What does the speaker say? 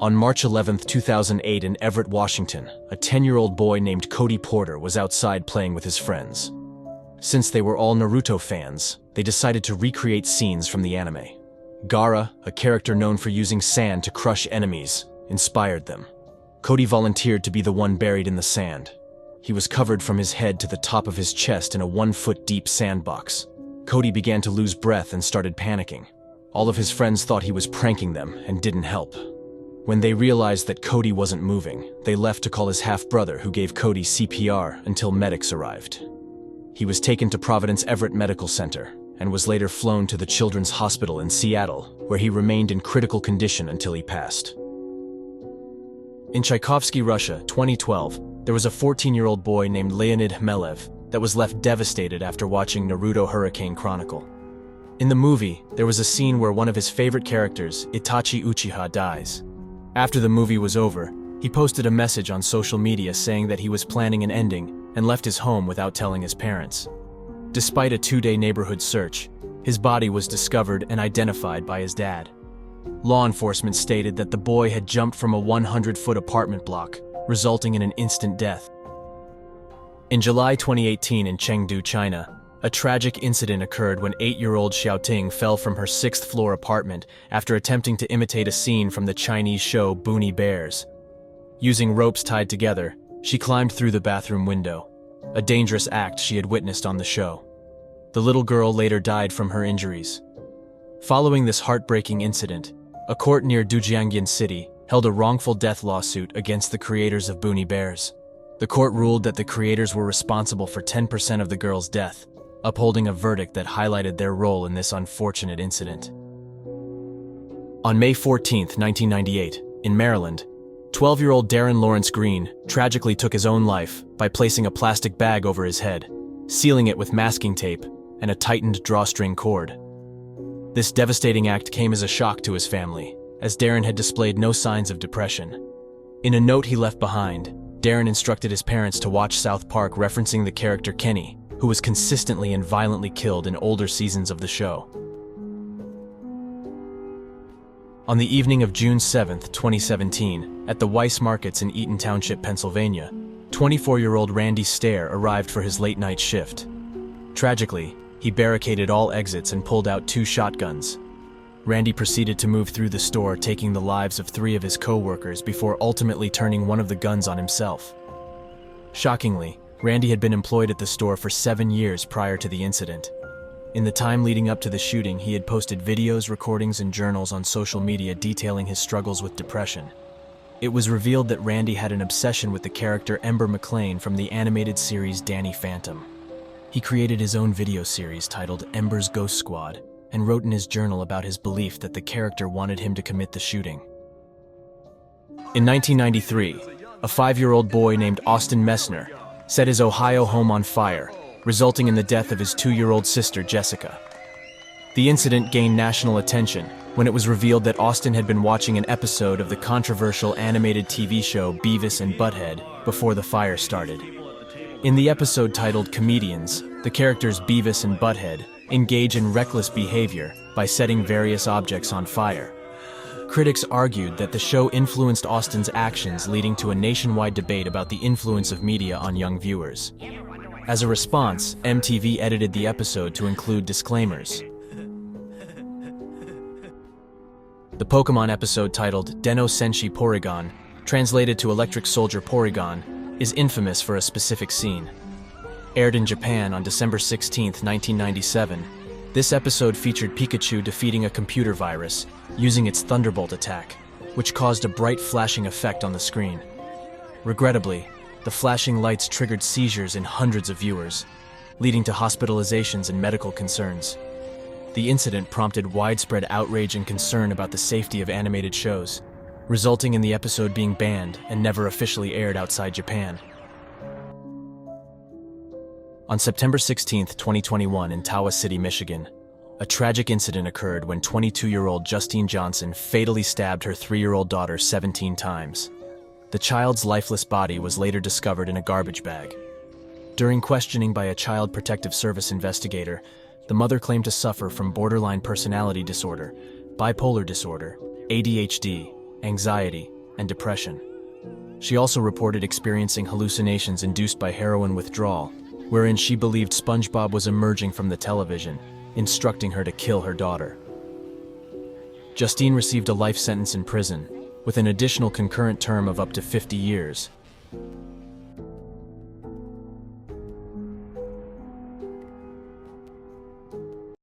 On March 11, 2008 in Everett, Washington, a 10-year-old boy named Cody Porter was outside playing with his friends. Since they were all Naruto fans, they decided to recreate scenes from the anime. Gaara, a character known for using sand to crush enemies, inspired them. Cody volunteered to be the one buried in the sand. He was covered from his head to the top of his chest in a 1-foot-deep sandbox. Cody began to lose breath and started panicking. All of his friends thought he was pranking them and didn't help. When they realized that Cody wasn't moving, they left to call his half-brother, who gave Cody CPR until medics arrived. He was taken to Providence Everett Medical Center and was later flown to the Children's Hospital in Seattle, where he remained in critical condition until he passed. In Tchaikovsky, Russia, 2012, there was a 14-year-old boy named Leonid Khmelev that was left devastated after watching Naruto Hurricane Chronicle. In the movie, there was a scene where one of his favorite characters, Itachi Uchiha, dies. After the movie was over, he posted a message on social media saying that he was planning an ending and left his home without telling his parents. Despite a 2-day neighborhood search, his body was discovered and identified by his dad. Law enforcement stated that the boy had jumped from a 100-foot apartment block, resulting in an instant death. In July 2018 in Chengdu, China, a tragic incident occurred when 8-year-old Xiaoting fell from her 6th-floor apartment after attempting to imitate a scene from the Chinese show Boonie Bears. Using ropes tied together, she climbed through the bathroom window, a dangerous act she had witnessed on the show. The little girl later died from her injuries. Following this heartbreaking incident, a court near Dujiangyan City held a wrongful death lawsuit against the creators of Boonie Bears. The court ruled that the creators were responsible for 10% of the girl's death, upholding a verdict that highlighted their role in this unfortunate incident. On May 14, 1998, in Maryland, 12-year-old Darren Lawrence Green tragically took his own life by placing a plastic bag over his head, sealing it with masking tape and a tightened drawstring cord. This devastating act came as a shock to his family, as Darren had displayed no signs of depression. In a note he left behind, Darren instructed his parents to watch South Park, referencing the character Kenny, who was consistently and violently killed in older seasons of the show. On the evening of June 7, 2017, at the Weiss Markets in Eaton Township, Pennsylvania, 24-year-old Randy Stair arrived for his late-night shift. Tragically, he barricaded all exits and pulled out 2 shotguns. Randy proceeded to move through the store, taking the lives of 3 of his co-workers before ultimately turning one of the guns on himself. Shockingly, Randy had been employed at the store for 7 years prior to the incident. In the time leading up to the shooting, he had posted videos, recordings, and journals on social media detailing his struggles with depression. It was revealed that Randy had an obsession with the character Ember McLean from the animated series Danny Phantom. He created his own video series titled Ember's Ghost Squad and wrote in his journal about his belief that the character wanted him to commit the shooting. In 1993, a 5-year-old boy named Austin Messner set his Ohio home on fire, resulting in the death of his 2-year-old sister, Jessica. The incident gained national attention when it was revealed that Austin had been watching an episode of the controversial animated TV show Beavis and Butthead before the fire started. In the episode titled Comedians, the characters Beavis and Butthead engage in reckless behavior by setting various objects on fire. Critics argued that the show influenced Austin's actions, leading to a nationwide debate about the influence of media on young viewers. As a response, MTV edited the episode to include disclaimers. The Pokémon episode titled Den-o Senshi Porygon, translated to Electric Soldier Porygon, is infamous for a specific scene. Aired in Japan on December 16, 1997, this episode featured Pikachu defeating a computer virus using its Thunderbolt attack, which caused a bright flashing effect on the screen. Regrettably, the flashing lights triggered seizures in hundreds of viewers, leading to hospitalizations and medical concerns. The incident prompted widespread outrage and concern about the safety of animated shows, resulting in the episode being banned and never officially aired outside Japan. On September 16, 2021 in Tawas City, Michigan, a tragic incident occurred when 22-year-old Justine Johnson fatally stabbed her 3-year-old daughter 17 times. The child's lifeless body was later discovered in a garbage bag. During questioning by a Child Protective Service investigator, the mother claimed to suffer from borderline personality disorder, bipolar disorder, ADHD, anxiety, and depression. She also reported experiencing hallucinations induced by heroin withdrawal, wherein she believed SpongeBob was emerging from the television, instructing her to kill her daughter. Justine received a life sentence in prison, with an additional concurrent term of up to 50 years,